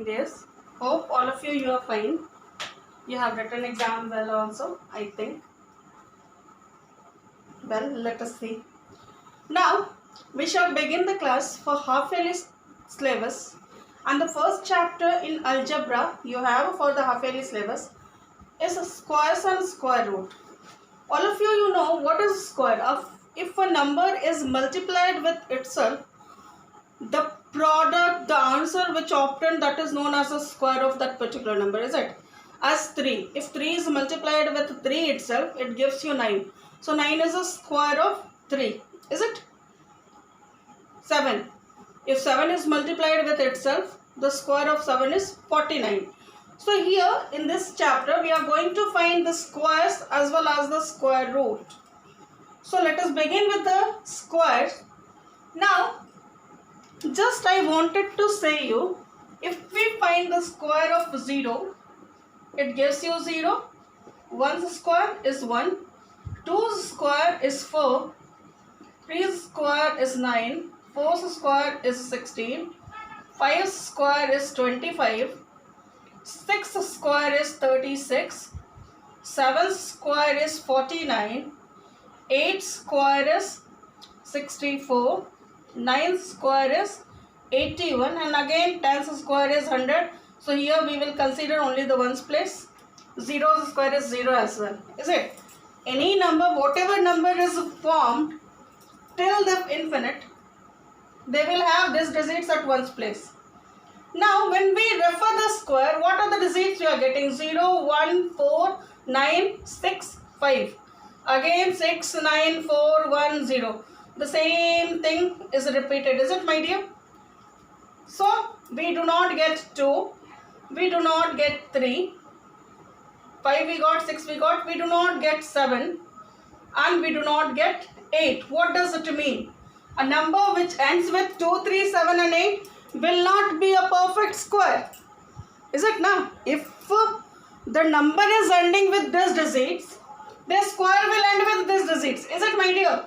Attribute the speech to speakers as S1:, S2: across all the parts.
S1: days. Hope all of you are fine. You have written exam well also, I think. Well, let us see. Now, we shall begin the class for half-yearly syllabus. And the first chapter in algebra you have for the half-yearly syllabus is squares and square root. All of you know what is square. If a number is multiplied with itself, the product, the answer which obtained, that is known as the square of that particular number, is it? As 3. If 3 is multiplied with 3 itself, it gives you 9. So 9 is a square of 3. Is it? 7. If 7 is multiplied with itself, the square of 7 is 49. So here in this chapter, we are going to find the squares as well as the square root. So let us begin with the squares. Now, just I wanted to say you, if we find the square of 0, it gives you 0. 1 square is 1. 2 square is 4. 3 square is 9. 4 square is 16. 5 square is 25. 6 square is 36. 7 square is 49. 8 square is 64. 9 square is 81, and again 10 square is 100. So here we will consider only the ones place. 0 square is 0 as well. Is it? Any number, whatever number is formed till the infinite, they will have these digits at ones place. Now when we refer the square, what are the digits we are getting? 0, 1, 4, 9, 6, 5. Again 6, 9, 4, 1, 0. The same thing is repeated, is it, my dear? So we do not get 2, we do not get 3, 5 we got, 6 we got, we do not get 7, and we do not get 8. What does it mean? A number which ends with 2, 3, 7 and 8 will not be a perfect square. Is it now? If the number is ending with these digits, the square will end with these digits. Is it, my dear?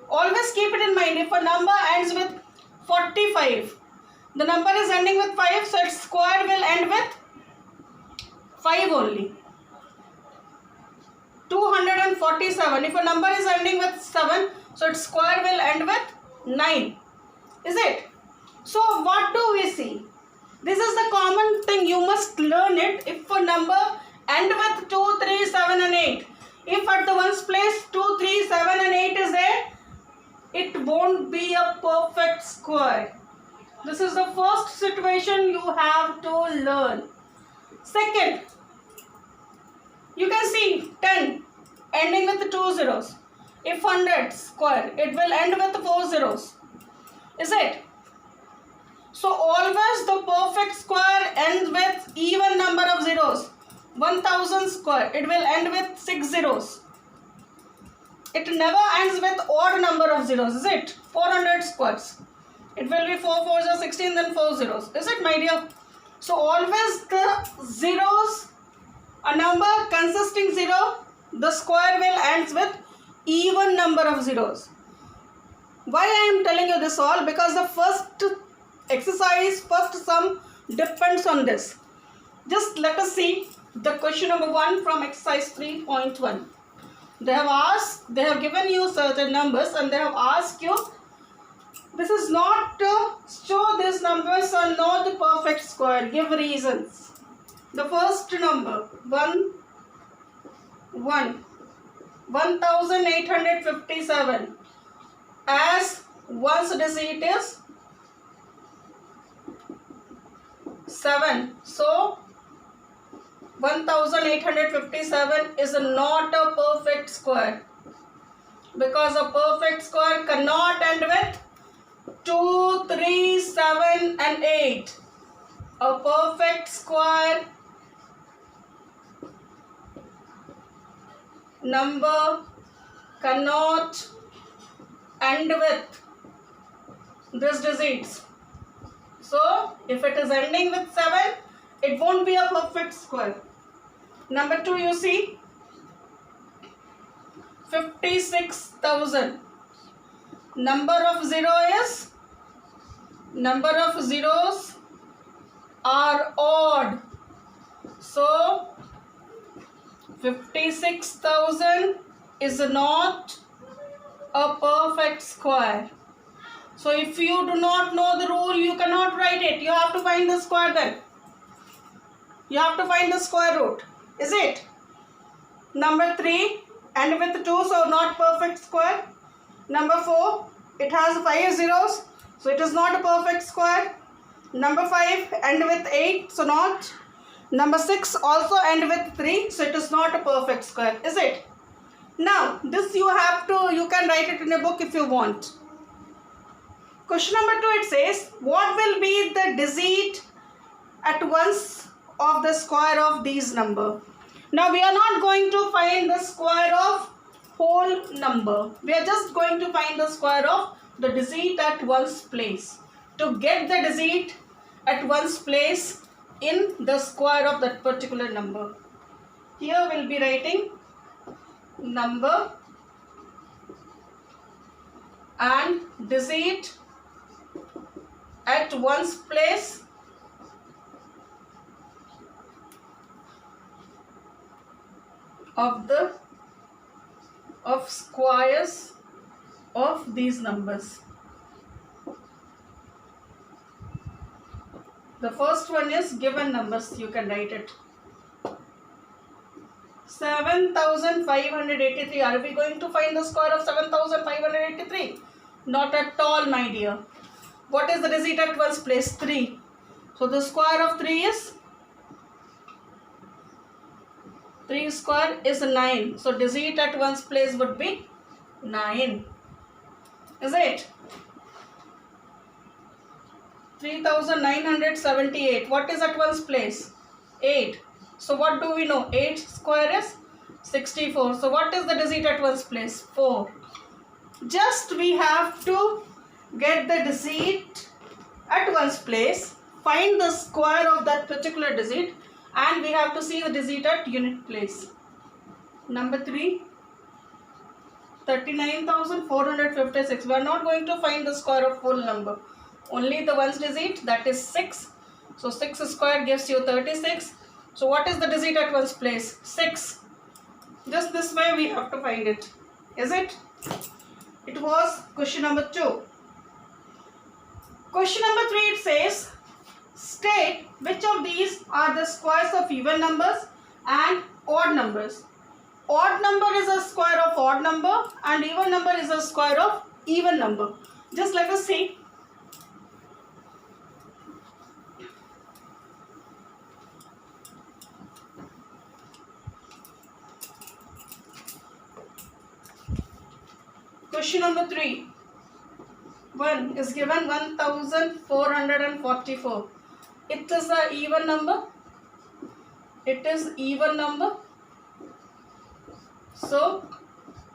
S1: Always keep it in mind. If a number ends with 45, the number is ending with 5, so its square will end with 5 only. 247. If a number is ending with 7, so its square will end with 9. Is it? So what do we see? This is the common thing. You must learn it. If a number end with 2, 3, 7 and 8. If at the ones place 2, 3, 7 and 8 is there, it won't be a perfect square. This is the first situation you have to learn. Second, you can see 10 ending with 2 zeros. If 100 square, it will end with 4 zeros. Is it? So always the perfect square ends with even number of zeros. 1000 square, it will end with 6 zeros. It never ends with odd number of zeros, is it? 400 squares. It will be 4 4s are 16, then 4 zeros. Is it, my dear? So always the zeros, a number consisting 0, the square will ends with even number of zeros. Why I am telling you this all? Because the first exercise, first sum depends on this. Just let us see the question number 1 from exercise 3.1. They have given you certain numbers and they have asked you, this is not to show these numbers are not the perfect square. Give reasons. The first number, 1857. As one's digit is 7. So 1857 is not a perfect square, because a perfect square cannot end with 2, 3, 7 and 8. A perfect square number cannot end with these digits. So if it is ending with 7, it won't be a perfect square. Number 2, you see 56,000. Number of zeros are odd. So 56,000 is not a perfect square. So if you do not know the rule, you cannot write it. You have to find the square then. You have to find the square root. Is it? Number 3, end with 2, so not perfect square. Number 4, it has 5 zeros, so it is not a perfect square. Number 5, end with 8, so not. Number 6 also end with 3, so it is not a perfect square. Is it? Now, this you can write it in a book if you want. Question number 2, it says, what will be the digit at once of the square of these number? Now, we are not going to find the square of whole number. We are just going to find the square of the digit at one's place. To get the digit at one's place in the square of that particular number. Here we will be writing number and digit at one's place of squares of these numbers. The first one is given numbers, you can write it. 7,583. Are we going to find the square of 7,583? Not at all, my dear. What is the digit at one's place? 3. So the square of 3 is 3 square is 9. So digit at one's place would be 9. Is it? 3,978. What is at one's place? 8. So what do we know? 8 square is 64. So what is the digit at one's place? 4. Just we have to get the digit at one's place, find the square of that particular digit, and we have to see the digit at unit place. Number 3, 39,456. We are not going to find the square of whole number. Only the ones digit, that is 6. So 6 square gives you 36. So what is the digit at one's place? 6. Just this way we have to find it. Is it? It was question number 2. Question number 3, it says, state which of these are the squares of even numbers and odd numbers. Odd number is a square of odd number and even number is a square of even number. Just let us see. Question number 3. 1 is given 1,444. It is an even number. It is even number. So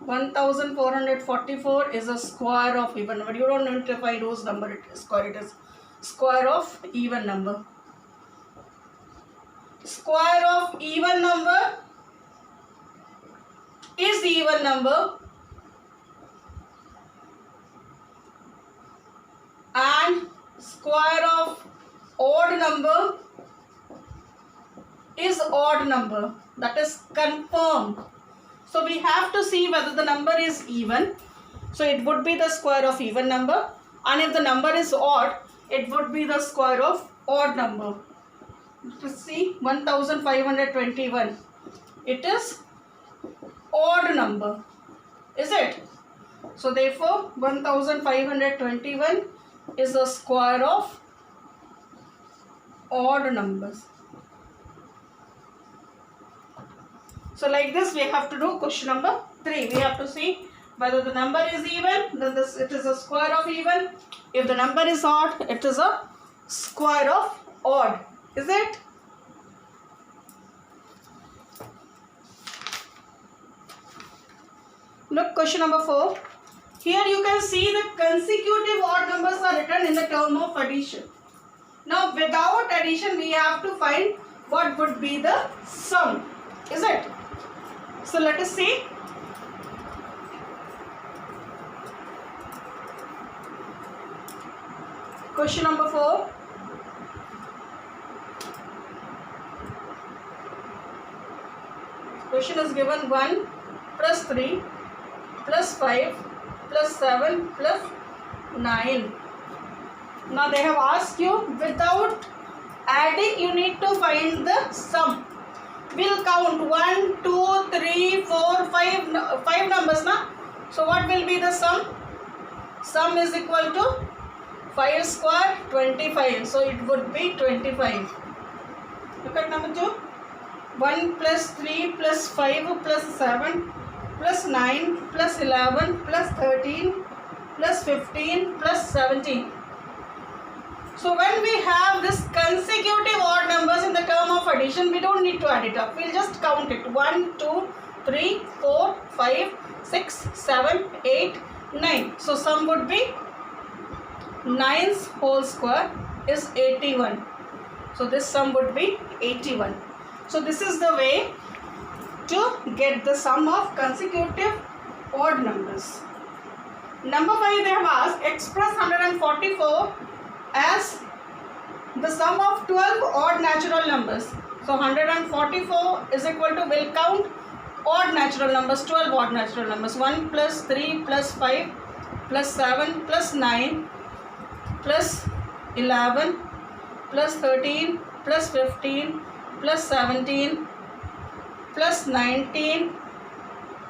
S1: 1,444 is a square of even number. You don't need to find whose number it is. It is square of even number. Square of even number is even number. And square of odd number is odd number. That is confirmed. So we have to see whether the number is even. So it would be the square of even number. And if the number is odd, it would be the square of odd number. Let's see, 1,521. It is odd number. Is it? So therefore, 1,521 is the square of odd numbers. So like this we have to do question number 3. We have to see whether the number is even, then it is a square of even. If the number is odd, it is a square of odd. Is it? Look, question number 4. Here you can see the consecutive odd numbers are written in the term of addition. Now without addition we have to find what would be the sum. Is it? So let us see. Question number 4. question is given 1 plus 3 plus 5 plus 7 plus 9. Now they have asked you without adding you need to find the sum. We'll count 1, 2, 3, 4, 5 numbers now. So what will be the sum? Sum is equal to 5 square 25. So it would be 25. Look at number 2. 1 plus 3 plus 5 plus 7 plus 9 plus 11 plus 13 plus 15 plus 17. So when we have this consecutive odd numbers in the term of addition, we don't need to add it up. We'll just count it. 1, 2, 3, 4, 5, 6, 7, 8, 9. So sum would be 9's whole square is 81. So this sum would be 81. So this is the way to get the sum of consecutive odd numbers. Number 5, they have asked express 144 as the sum of 12 odd natural numbers. So 144 is equal to, we'll count odd natural numbers, 12 odd natural numbers. 1 plus 3 plus 5 plus 7 plus 9 plus 11 plus 13 plus 15 plus 17 plus 19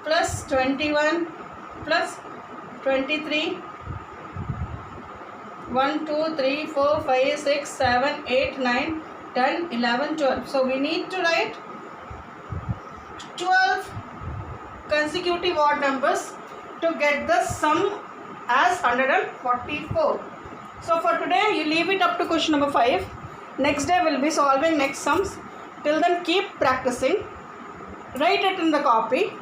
S1: plus 21 plus 23. 1, 2, 3, 4, 5, 6, 7, 8, 9, 10, 11, 12. So we need to write 12 consecutive odd numbers to get the sum as 144. So for today you leave it up to question number 5. Next day we'll be solving next sums. Till then keep practicing. Write it in the copy.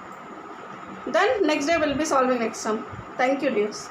S1: Then next day we'll be solving next sum. Thank you dears.